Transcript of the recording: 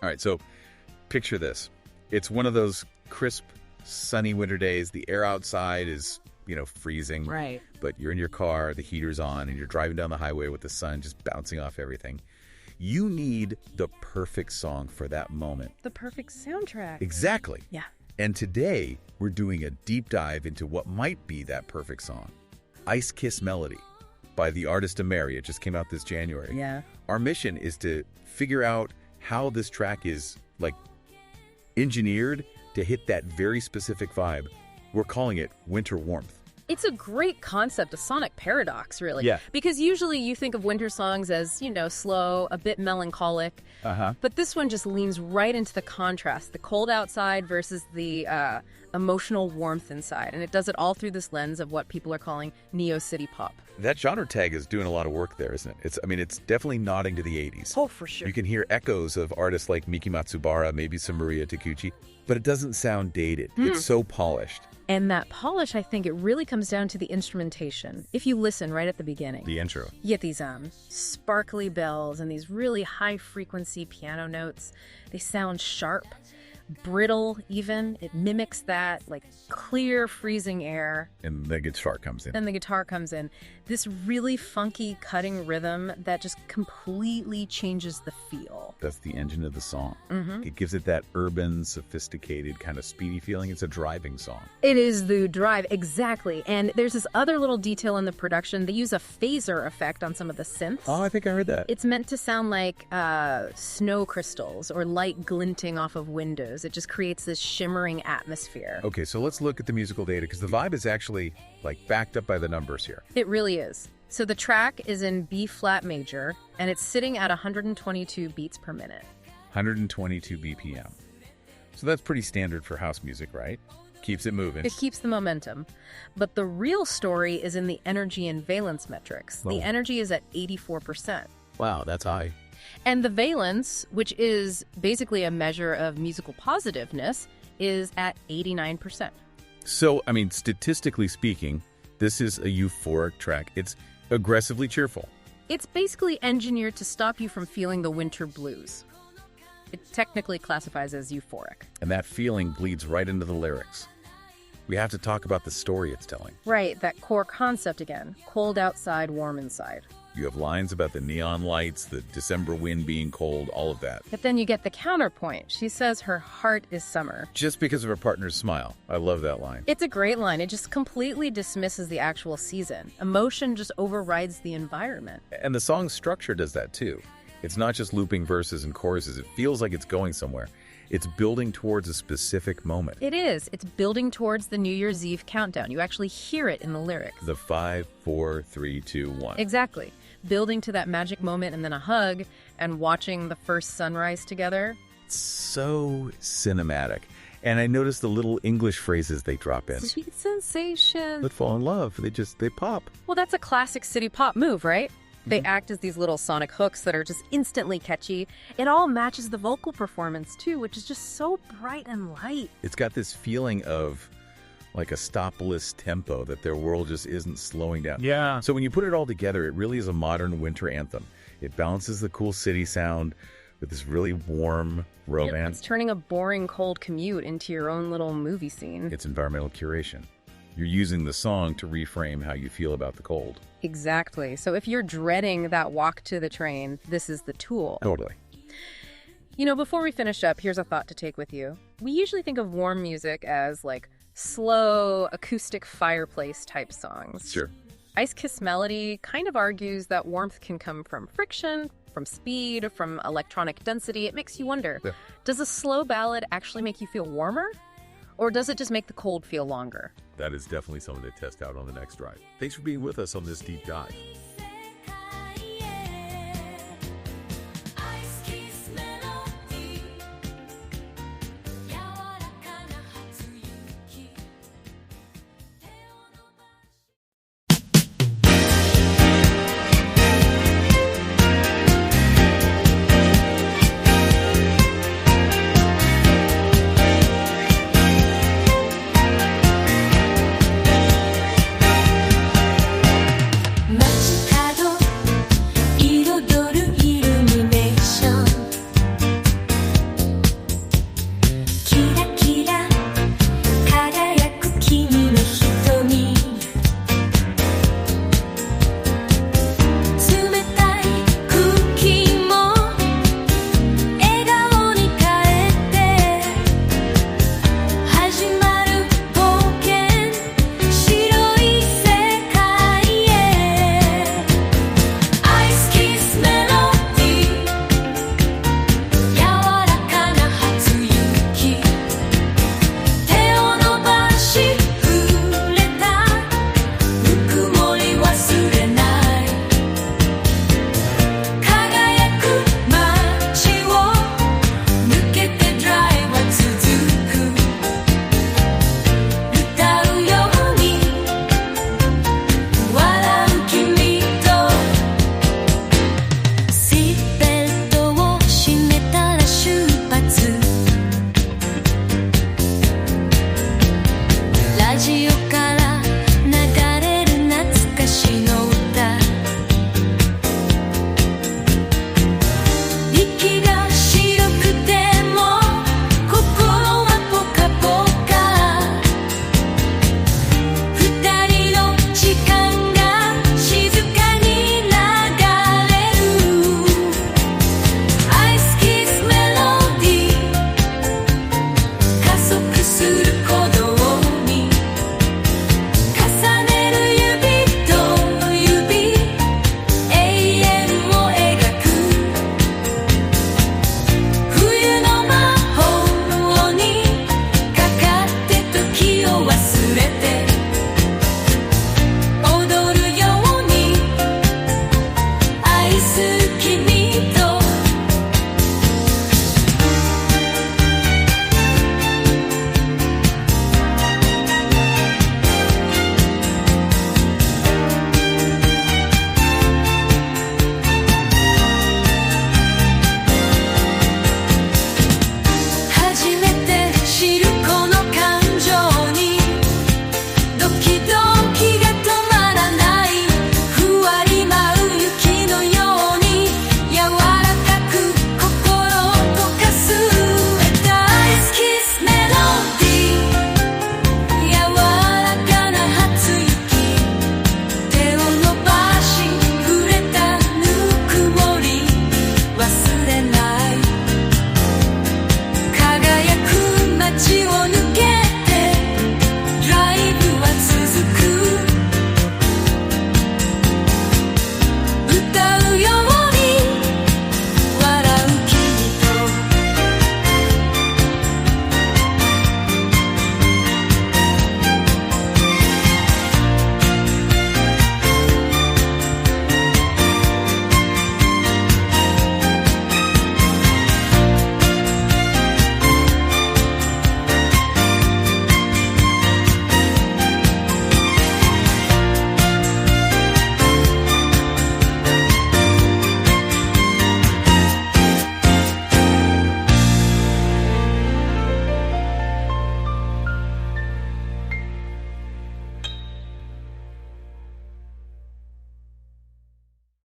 All right, so picture this. It's one of those crisp, sunny winter days. The air outside is, freezing. Right. But you're in your car, the heater's on, and you're driving down the highway with the sun just bouncing off everything. You need the perfect song for that moment. The perfect soundtrack. Exactly. Yeah. And today, we're doing a deep dive into what might be that perfect song. Ice Kiss Melody by the artist Ameri. It just came out this January. Yeah. Our mission is to figure out how this track is, engineered to hit that very specific vibe. We're calling it Winter Warmth. It's a great concept, a sonic paradox, really. Yeah. Because usually you think of winter songs as, slow, a bit melancholic. But this one just leans right into the contrast, the cold outside versus the emotional warmth inside. And it does it all through this lens of what people are calling neo-city pop. That genre tag is doing a lot of work there, isn't it? It's definitely nodding to the 80s. Oh, for sure. You can hear echoes of artists like Miki Matsubara, maybe some Maria Takeuchi, but it doesn't sound dated. It's so polished. And that polish, I think it really comes down to the instrumentation. If you listen right at the beginning, The intro. you get these sparkly bells and these really high-frequency piano notes. They sound sharp, brittle even. It mimics that, clear, freezing air. And the guitar comes in. Then the guitar comes in. This really funky, cutting rhythm that just completely changes the feel. That's the engine of the song. It gives it that urban, sophisticated, kind of speedy feeling. It's a driving song. It is the drive, exactly. And there's this other little detail in the production. They use a phaser effect on some of the synths. Oh, I think I heard that. It's meant to sound like snow crystals or light glinting off of windows. It just creates this shimmering atmosphere. Okay, so let's look at the musical data, because the vibe is actually, backed up by the numbers here. It really is. So the track is in B flat major, and it's sitting at 122 beats per minute. 122 BPM. So that's pretty standard for house music, right? Keeps it moving. It keeps the momentum. But the real story is in the energy and valence metrics. Whoa. The energy is at 84%. Wow, that's high. And the valence, which is basically a measure of musical positiveness, is at 89%. So, statistically speaking, this is a euphoric track. It's aggressively cheerful. It's basically engineered to stop you from feeling the winter blues. It technically classifies as euphoric. And that feeling bleeds right into the lyrics. We have to talk about the story it's telling. Right, that core concept again. Cold outside, warm inside. You have lines about the neon lights, the December wind being cold, all of that. But then you get the counterpoint. She says her heart is summer. Just because of her partner's smile. I love that line. It's a great line. It just completely dismisses the actual season. Emotion just overrides the environment. And the song's structure does that too. It's not just looping verses and choruses. It feels like it's going somewhere. It's building towards a specific moment. It is. It's building towards the New Year's Eve countdown. You actually hear it in the lyrics. The 5, 4, 3, 2, 1. Exactly. Building to that magic moment and then a hug and watching the first sunrise together. So cinematic. And I noticed the little English phrases they drop in. Sweet sensation. Let's fall in love. They pop. Well, that's a classic city pop move, right? They act as these little sonic hooks that are just instantly catchy. It all matches the vocal performance, too, which is just so bright and light. It's got this feeling of like a stopless tempo, that their world just isn't slowing down. Yeah. So when you put it all together, it really is a modern winter anthem. It balances the cool city sound with this really warm romance. It's turning a boring, cold commute into your own little movie scene. It's environmental curation. You're using the song to reframe how you feel about the cold. Exactly. So if you're dreading that walk to the train, this is the tool. Totally. Before we finish up, here's a thought to take with you. We usually think of warm music as slow, acoustic fireplace type songs. Sure. Ice Kiss Melody kind of argues that warmth can come from friction, from speed, from electronic density. It makes you wonder, does a slow ballad actually make you feel warmer? Or does it just make the cold feel longer? That is definitely something to test out on the next drive. Thanks for being with us on this deep dive.